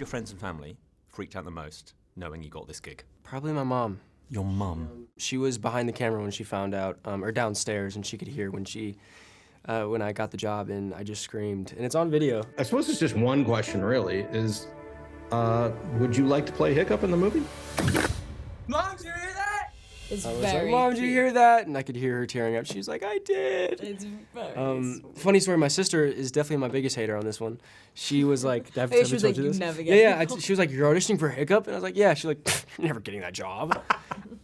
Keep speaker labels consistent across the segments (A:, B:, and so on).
A: your friends and family freaked out the most knowing you got this gig?
B: Probably my mom.
A: Your mum?
B: She was behind the camera when she found out, or downstairs, and she could hear when I got the job, and I just screamed. And it's on video.
C: I suppose it's just one question, really, is, would you like to play Hiccup in the movie?
D: Mom, did you hear that?
E: It's
B: I was
E: very
B: like, Mom, did you
E: cute.
B: hear that? And I could hear her tearing up. She's like, I did.
E: It's very
B: Funny story, my sister is definitely my biggest hater on this one. She was like,
E: Oh, yeah, she was like,
B: you
E: "You
B: this?
E: never get
B: Yeah,
E: it."
B: she was like, you're auditioning for Hiccup? And I was like, yeah. She's like, you're never getting that job.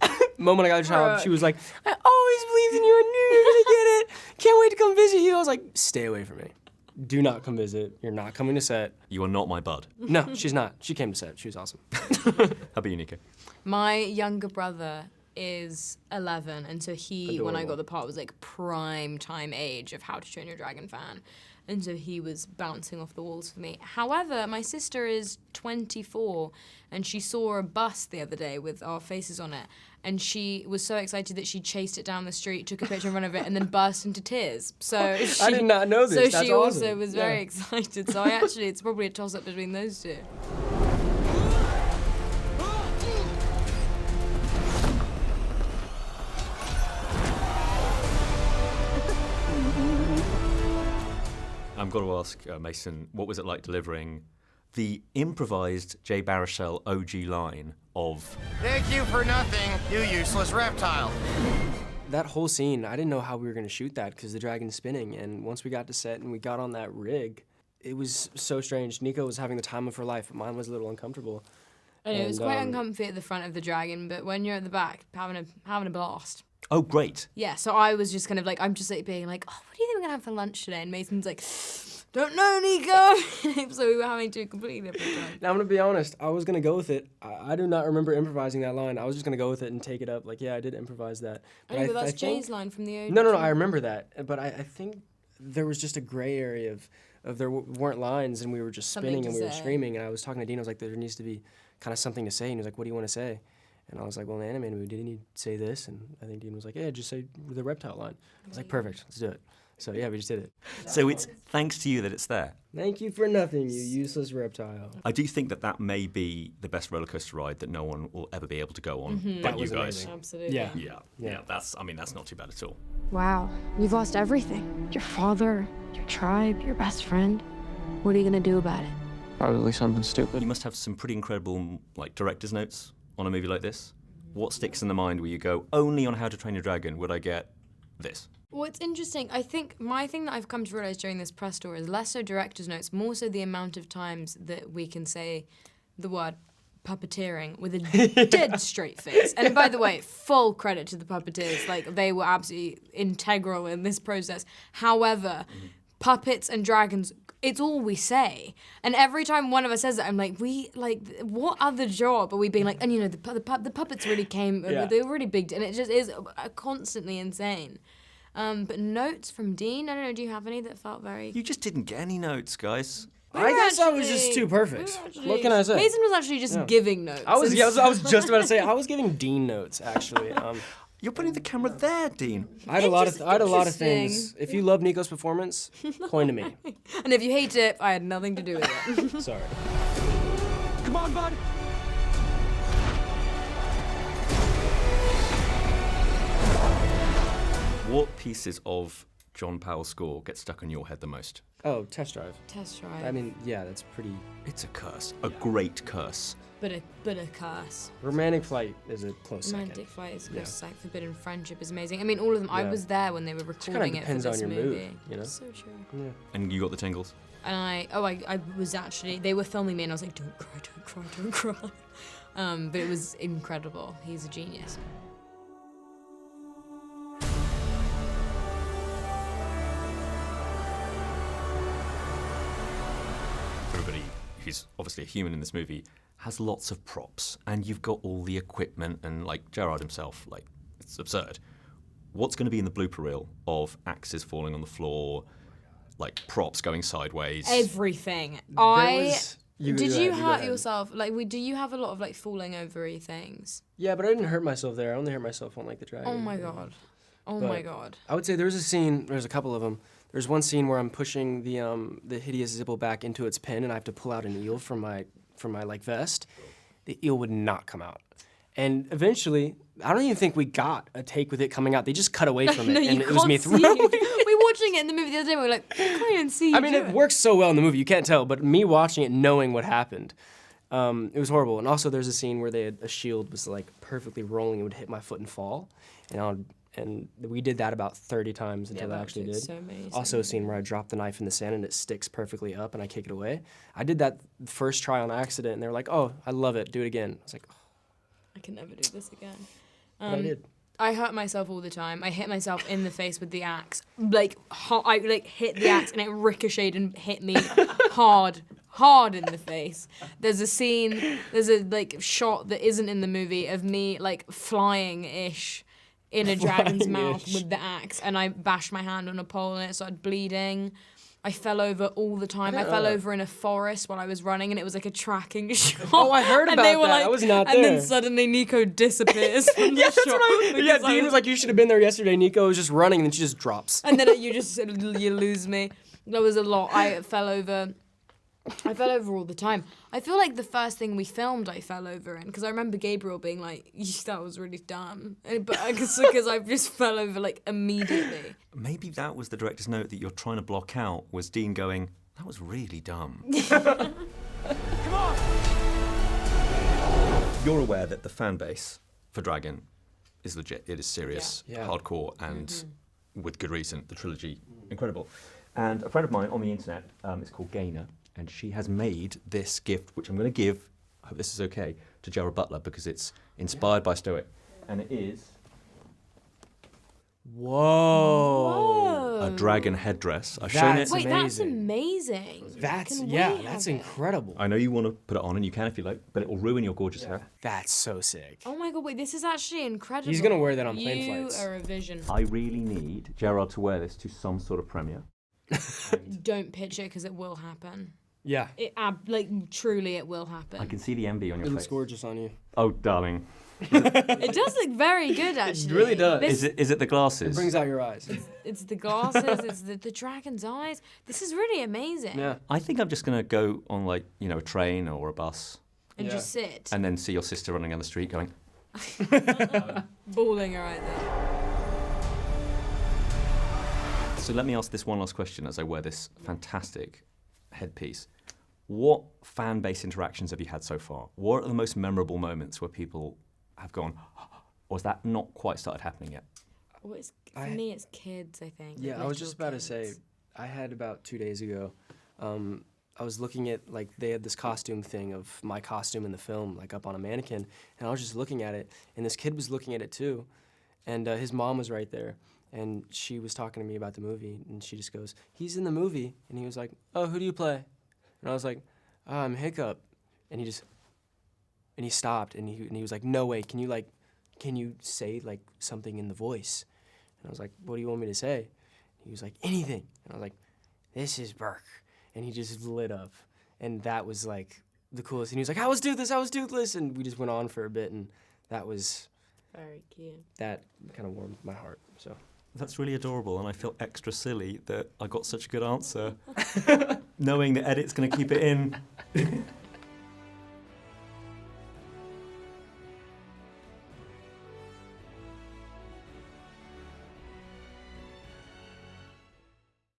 B: The moment I got the job, she was like, I always believed in you. I knew you were going to get it. Can't wait to come visit you. I was like, stay away from me. Do not come visit. You're not coming to set.
A: You are not my bud.
B: No, she's not. She came to set. She was awesome.
A: How about you, Nico?
E: My younger brother is 11, and so he, when I
B: Adorable.
E: got the part, was like prime time age of How to Train Your Dragon fan. And so he was bouncing off the walls for me. However, my sister is 24, and she saw a bus the other day with our faces on it, and she was so excited that she chased it down the street, took a picture in front of it, and then burst into tears. So
B: I did not know this.
E: So
B: That's
E: she also
B: awesome.
E: was
B: Yeah.
E: very excited. So it's probably a toss-up between those two.
A: I'm going to ask Mason, what was it like delivering the improvised Jay Baruchel OG line of
F: Thank you for nothing, you useless reptile.
B: That whole scene, I didn't know how we were going to shoot that because the dragon's spinning. And once we got to set and we got on that rig, it was so strange. Nico was having the time of her life, but mine was a little uncomfortable.
E: I know, it was quite
B: And,
E: uncomfy at the front of the dragon, but when you're at the back, having a blast.
A: Oh, great.
E: Yeah, so I was just kind of like, I'm just like being like, oh, what do you think we're gonna have for lunch today? And Mason's like, don't know, Nico. So we were having two completely different times.
B: Now, I'm going to be honest. I was going to go with it. I do not remember improvising that line. I was just going to go with it and take it up. Like, yeah, I did improvise that.
E: I know, but that's
B: think-
E: Jay's line from the OG.
B: No, I remember that. But I think there was just a gray area of there weren't lines and we were just
E: Something
B: spinning
E: to
B: and we were
E: say.
B: screaming. And I was talking to Dean. I was like, there needs to be kind of something to say. And he was like, what do you want to say? And I was like, well, in the animated movie, didn't he say this? And I think Dean was like, yeah, just say the reptile line. I was like, perfect, let's do it. So yeah, we just did it.
A: So it's thanks to you that it's there.
B: Thank you for nothing, you useless reptile.
A: I do think that may be the best roller coaster ride that no one will ever be able to go on
E: Mm-hmm.
A: but
B: That
A: you
B: was
A: guys.
B: amazing.
E: Absolutely.
B: Yeah.
A: Yeah, that's not too bad at all.
G: Wow, you've lost everything. Your father, your tribe, your best friend. What are you gonna do about it?
D: Probably something stupid.
A: You must have some pretty incredible director's notes on a movie like this. What sticks in the mind where you go, only on How to Train Your Dragon would I get this?
E: Well, it's interesting. I think my thing that I've come to realize during this press tour is less so director's notes, more so the amount of times that we can say the word puppeteering with a dead straight face. And by the way, full credit to the puppeteers. Like, they were absolutely integral in this process. However, puppets and dragons, it's all we say. And every time one of us says it, I'm like, what other job are we being like, and you know, the puppets really came,
B: Yeah.
E: they were really big, and it just is constantly insane. But notes from Dean, I don't know, do you have any that felt very...
A: You just didn't get any notes, guys.
B: I guess I was just too perfect. What can I say?
E: Mason was actually just giving notes.
B: I was just about to say, I was giving Dean notes, actually.
A: You're putting the camera there, Dean.
B: I had a lot of
E: Interesting.
B: things. If you love Nico's performance, point to me.
E: And if you hate it, I had nothing to do with it.
B: Sorry.
D: Come on, bud.
A: What pieces of John Powell's score get stuck in your head the most?
B: Oh, test drive.
E: Test drive.
B: I mean, yeah, that's pretty.
A: It's a curse. A great curse.
E: But a curse.
B: Romantic Flight is a close
E: Romantic
B: second.
E: Flight is
B: Yeah.
E: close. Like Forbidden Friendship is amazing. I mean, all of them. I
B: Yeah.
E: was there when they were
B: kinda
E: recording it for
B: depends
E: this
B: on your
E: movie.
B: mood, you know?
E: So true.
B: Yeah.
A: And you got the tingles?
E: And I was actually, they were filming me and I was like, don't cry, don't cry, don't cry. But it was incredible. He's a genius.
A: Everybody who's obviously a human in this movie has lots of props, and you've got all the equipment, and like Gerard himself, like, it's absurd. What's going to be in the blooper reel of axes falling on the floor, like props going sideways?
E: Everything.
B: You
E: Did
B: go
E: you
B: ahead,
E: hurt
B: ahead.
E: yourself? Like, do you have a lot of like falling over-y things?
B: Yeah, but I didn't hurt myself there. I only hurt myself on like the dragon.
E: Oh my god. Oh
B: But-
E: my god.
B: I would say there's a scene. There's a couple of them. There's one scene where I'm pushing the hideous Zipple back into its pen, and I have to pull out an eel from from my like vest, the eel would not come out. And eventually, I don't even think we got a take with it coming out. They just cut away from it,
E: No,
B: and
E: you
B: it was me
E: can't see
B: throwing.
E: it. We were watching it in the movie the other day. We were like, I can't even see you.
B: I mean, it works so well in the movie, you can't tell. But me watching it, knowing what happened, it was horrible. And also, there's a scene where a shield was like perfectly rolling and would hit my foot and fall, and we did that about 30 times until
E: that
B: I actually
E: was
B: did.
E: so many, so
B: Also, a scene where I drop the knife in the sand and it sticks perfectly up and I kick it away. I did that first try on accident, and they were like, "Oh, I love it. Do it again." I was like, oh.
E: I can never do this again.
B: But I did.
E: I hurt myself all the time. I hit myself in the face with the axe. I hit the axe and it ricocheted and hit me hard in the face. There's a shot that isn't in the movie of me flying-ish in a dragon's mouth with the axe, and I bashed my hand on a pole and it started bleeding. I fell over all the time. I fell over in a forest while I was running, and it was like a tracking shot.
B: Oh, I heard about that. I was not there.
E: And then suddenly Nico disappears from the shot.
B: Yeah, Dean was like, "You should have been there yesterday." Nico was just running, and then she just drops.
E: And then you lose me. There was a lot. I fell over all the time. I feel like the first thing we filmed, I fell over in, because I remember Gabriel being like, "That was really dumb," but because I just fell over immediately.
A: Maybe that was the director's note that you're trying to block out, was Dean going, "That was really dumb."
D: Come on!
A: You're aware that the fan base for Dragon is legit. It is serious,
B: Yeah.
A: hardcore, and with good reason. The trilogy, incredible. And a friend of mine on the internet is called Gaynor, and she has made this gift, which I'm going to give, I hope this is okay, to Gerard Butler, because it's inspired by Stoic. And it is
B: Whoa.
A: a dragon headdress. I've shown it.
B: That's
E: Wait, that's
B: amazing.
E: amazing.
B: That's
E: Can we have
B: that's
E: it?
B: incredible.
A: I know you want to put it on, and you can if you like, but it will ruin your gorgeous hair.
B: That's so sick.
E: Oh my god, wait, this is actually incredible.
B: He's gonna wear that on plane
E: You
B: flights.
E: are a vision.
A: I really need Gerard to wear this to some sort of premiere.
E: Don't pitch it, because it will happen.
B: Yeah.
E: Truly it will happen.
A: I can see the envy on your
B: It
A: face.
B: looks gorgeous on you.
A: Oh, darling.
E: It does look very good, actually.
B: It really does.
E: This-
A: Is it the glasses?
B: It brings out your eyes.
E: It's the glasses, it's the dragon's eyes. This is really amazing.
B: Yeah.
A: I think I'm just going to go on a train or a bus
E: And
B: Yeah.
E: just sit,
A: and then see your sister running down the street going,
E: bawling her right there.
A: So let me ask this one last question as I wear this fantastic headpiece. What fan base interactions have you had so far? What are the most memorable moments where people have gone, or has that not quite started happening yet?
E: Well, for me, it's kids, I think.
B: Yeah, I was just
E: little
B: about to say,
E: kids.
B: I had about 2 days ago, I was looking at, they had this costume thing of my costume in the film, up on a mannequin, and I was just looking at it, and this kid was looking at it too, and his mom was right there, and she was talking to me about the movie, and she just goes, "He's in the movie," and he was like, "Oh, who do you play?" And I was like, "Oh, I'm Hiccup," and he stopped, and he was like, "No way, can you say something in the voice?" And I was like, "What do you want me to say?" He was like, "Anything." And I was like, "This is Burke." And he just lit up. And that was the coolest. And he was like, "I was toothless. And we just went on for a bit, and that
E: Very cute.
B: kind of warmed my heart. So
A: That's really adorable, and I feel extra silly that I got such a good answer, knowing the edit's going to keep it in.